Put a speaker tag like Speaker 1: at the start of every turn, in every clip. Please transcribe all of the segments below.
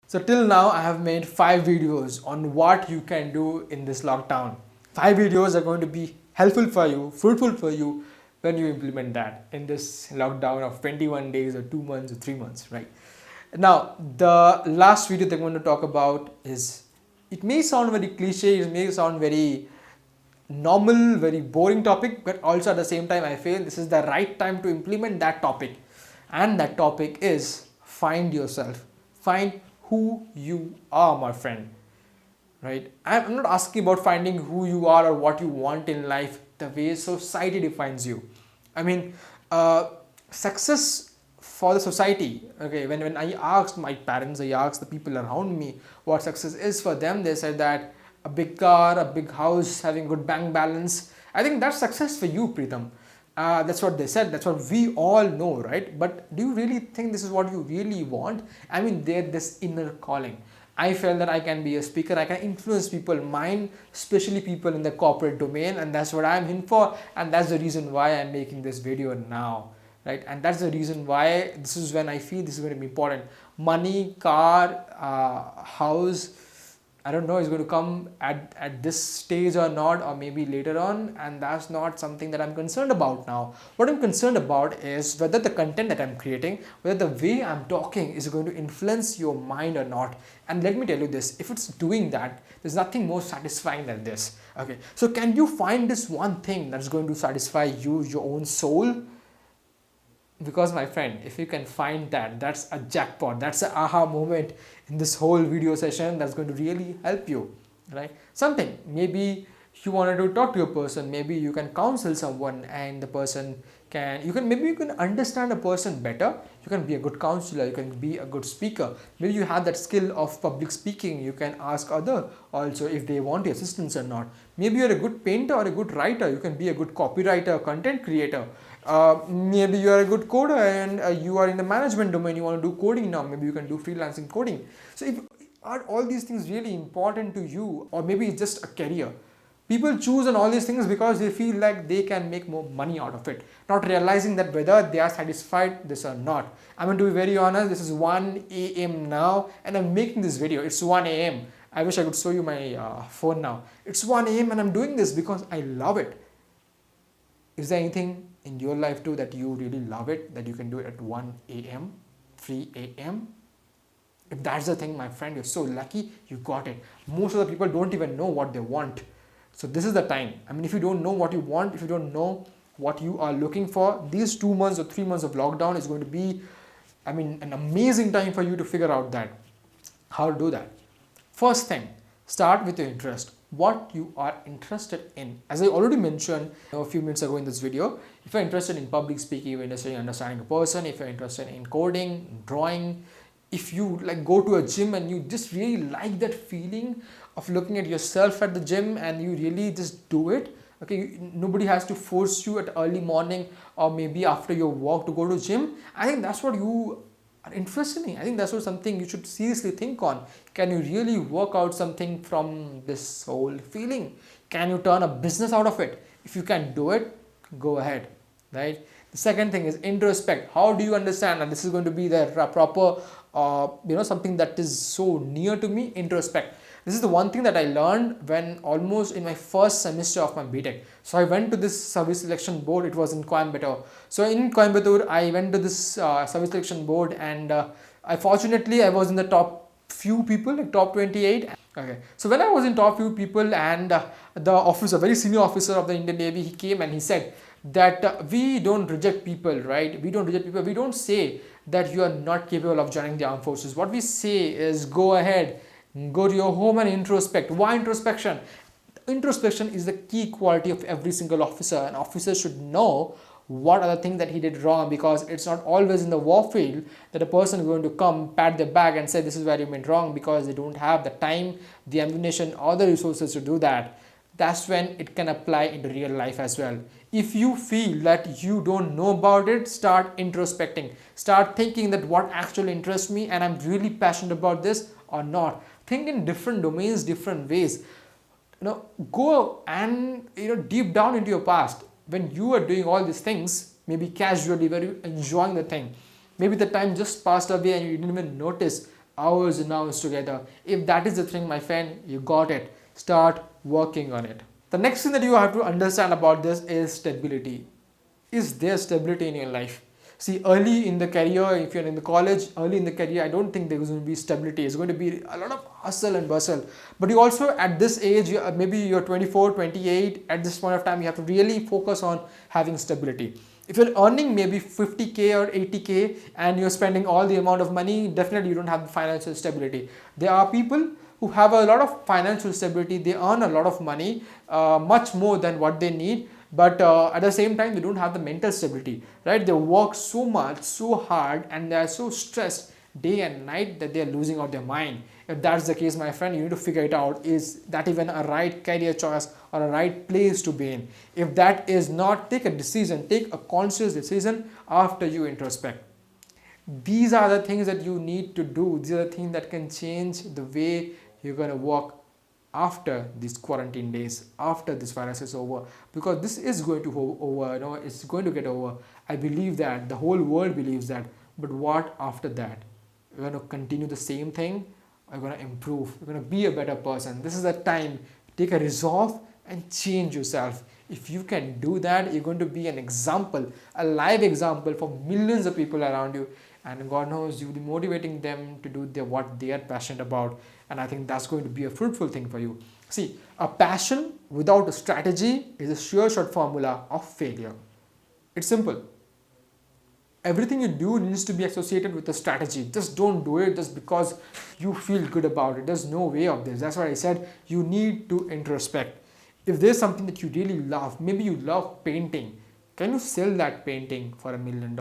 Speaker 1: So till now, I have made 5 videos on what you can do in this lockdown. 5 videos are going to be helpful for you, fruitful for you when you implement that in this lockdown of 21 days or 2 months or 3 months, right? Now, the last video that I'm going to talk about is, it may sound very cliche, it may sound very normal, very boring topic, but also at the same time, I feel this is the right time to implement that topic. And that topic is find yourself. Find who you are, my friend. Right? I'm not asking about finding who you are or what you want in life the way society defines you. I mean, success for the society. Okay, when I asked my parents, I asked the people around me what success is for them, they said that a big car, a big house, having good bank balance. I think that's success for you, Pritam. That's what they said. That's what we all know, right? But do you really think this is what you really want? I mean, there's this inner calling. I felt that I can be a speaker, I can influence people's mind, especially people in the corporate domain, and that's what I'm in for, and that's the reason why I'm making this video now, right? And that's the reason why this is when I feel this is going to be important. Money, car, house, I don't know, it's going to come at this stage or not, or maybe later on, and that's not something that I'm concerned about now. What I'm concerned about is whether the content that I'm creating, whether the way I'm talking is going to influence your mind or not. And let me tell you this, if it's doing that, there's nothing more satisfying than this. Okay, so can you find this one thing that's going to satisfy you, your own soul? Because my friend, if you can find that, that's a jackpot. That's an aha moment in this whole video session that's going to really help you, right? Something, maybe you wanted to talk to a person, maybe you can counsel someone and the person maybe you can understand a person better. You can be a good counselor, you can be a good speaker. Maybe you have that skill of public speaking. You can ask other also if they want assistance or not. Maybe you're a good painter or a good writer. You can be a good copywriter, content creator. Maybe you are a good coder and you are in the management domain, you want to do coding now, maybe you can do freelancing coding. So if are all these things really important to you, or maybe it's just a career? People choose on all these things because they feel like they can make more money out of it, not realizing that whether they are satisfied this or not. I'm going to be very honest, this is 1 a.m. now and I'm making this video. It's 1 a.m. I wish I could show you my phone now. It's 1 a.m. and I'm doing this because I love it. Is there anything in your life too that you really love it, that you can do it at 1 a.m., 3 a.m.? If that's the thing, my friend, you're so lucky you got it. Most of the people don't even know what they want. So this is the time. I mean, if you don't know what you want, if you don't know what you are looking for, these 2 months or 3 months of lockdown is going to be, I mean, an amazing time for you to figure out that, how to do that. First thing, start with your interest. What you are interested in. As I already mentioned a few minutes ago in this video, if you're interested in public speaking, if you're interested in understanding a person, if you're interested in coding, drawing, if you like go to a gym and you just really like that feeling of looking at yourself at the gym and you really just do it, okay, nobody has to force you at early morning or maybe after your walk to go to gym. I think that's what you are interested in. I think that's what something you should seriously think on. Can you really work out something from this whole feeling? Can you turn a business out of it? If you can do it, go ahead, right? The second thing is introspect. How do you understand? And this is going to be the proper, something that is so near to me, introspect. This is the one thing that I learned when almost in my first semester of my BTech. So I went to this service selection board. It was in Coimbatore. So in Coimbatore, I went to this service selection board, and I was in the top few people, like top 28. Okay, so when I was in top few people, and the officer, very senior officer of the Indian Navy, he came and he said that we don't reject people, right? We don't reject people. We don't say that you are not capable of joining the armed forces. What we say is go ahead, go to your home and introspect. Why introspection? Introspection is the key quality of every single officer. An officer should know what are the things that he did wrong, because it's not always in the war field that a person is going to come, pat their back and say this is where you went wrong, because they don't have the time, the ammunition or the resources to do that. That's when it can apply into real life as well. If you feel that you don't know about it, start introspecting. Start thinking that what actually interests me and I'm really passionate about this or not. Think in different domains, different ways. Go and deep down into your past. When you are doing all these things, maybe casually, where you're enjoying the thing, maybe the time just passed away and you didn't even notice hours and hours together. If that is the thing, my friend, you got it. Start working on it. The next thing that you have to understand about this is stability. Is there stability in your life? See, early in the career, if you're in the college, early in the career, I don't think there's going to be stability. It's going to be a lot of hustle and bustle. But you also, at this age, maybe you're 24, 28, at this point of time, you have to really focus on having stability. If you're earning maybe 50K or 80K and you're spending all the amount of money, definitely you don't have financial stability. There are people who have a lot of financial stability. They earn a lot of money, much more than what they need. But at the same time, they don't have the mental stability, right? They work so much, so hard, and they are so stressed day and night that they are losing out their mind. If that's the case, my friend, you need to figure it out. Is that even a right career choice or a right place to be in? If that is not, take a decision, take a conscious decision after you introspect. These are the things that you need to do. These are the things that can change the way you're going to work after these quarantine days, after this virus is over, because this is going to go over, it's going to get over. I believe that, the whole world believes that. But what after that? We're going to continue the same thing, we're going to improve, we're going to be a better person. This is the time. Take a resolve and change yourself. If you can do that, you're going to be an example, a live example for millions of people around you. And God knows you'll be motivating them to do what they are passionate about. And I think that's going to be a fruitful thing for you. See, a passion without a strategy is a sure shot formula of failure. It's simple. Everything you do needs to be associated with a strategy. Just don't do it just because you feel good about it. There's no way of this. That's why I said you need to introspect. If there's something that you really love, maybe you love painting, can you sell that painting for $1 million?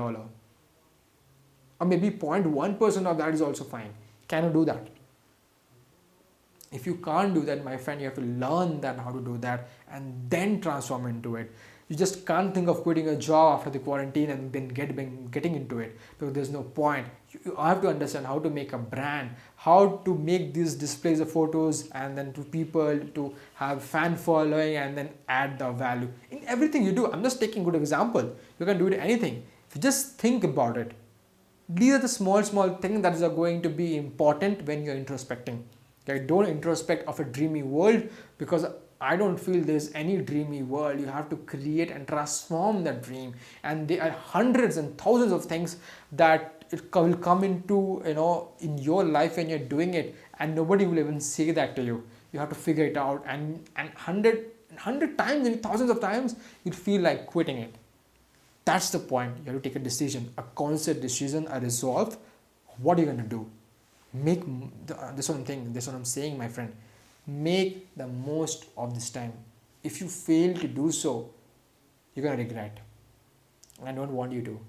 Speaker 1: Or maybe 0.1% of that is also fine. Can you do that? If you can't do that, my friend, you have to learn that how to do that and then transform into it. You just can't think of quitting a job after the quarantine and then getting into it, because there's no point. You have to understand how to make a brand, how to make these displays of photos and then to people to have fan following and then add the value. In everything you do, I'm just taking a good example. You can do it in anything. If you just think about it, these are the small things that are going to be important when you're introspecting. Okay, don't introspect of a dreamy world, because I don't feel there's any dreamy world. You have to create and transform that dream, and there are hundreds and thousands of things that it will come into in your life when you're doing it, and nobody will even say that to you. You have to figure it out, and 100 times, maybe thousands of times, you'll feel like quitting it. That's the point. You have to take a decision, a conscious decision, a resolve. What are you going to do? This one thing, this one I'm saying, my friend. Make the most of this time. If you fail to do so, you're going to regret. And I don't want you to,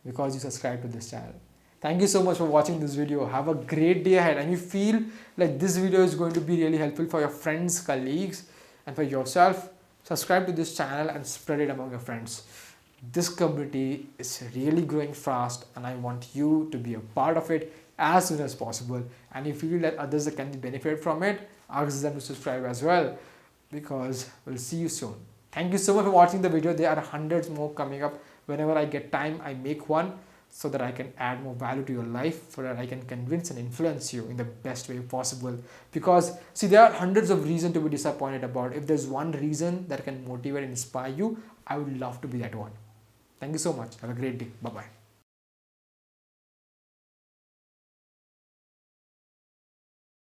Speaker 1: because you subscribe to this channel. Thank you so much for watching this video. Have a great day ahead. And you feel like this video is going to be really helpful for your friends, colleagues, and for yourself, subscribe to this channel and spread it among your friends. This community is really growing fast, and I want you to be a part of it as soon as possible. And if you feel that others can benefit from it, ask them to subscribe as well, because we'll see you soon. Thank you so much for watching the video. There are hundreds more coming up. Whenever I get time, I make one so that I can add more value to your life, so that I can convince and influence you in the best way possible. Because see, there are hundreds of reasons to be disappointed about. If there's one reason that can motivate and inspire you, I would love to be that one. Thank you so much. Have a great day. Bye-bye.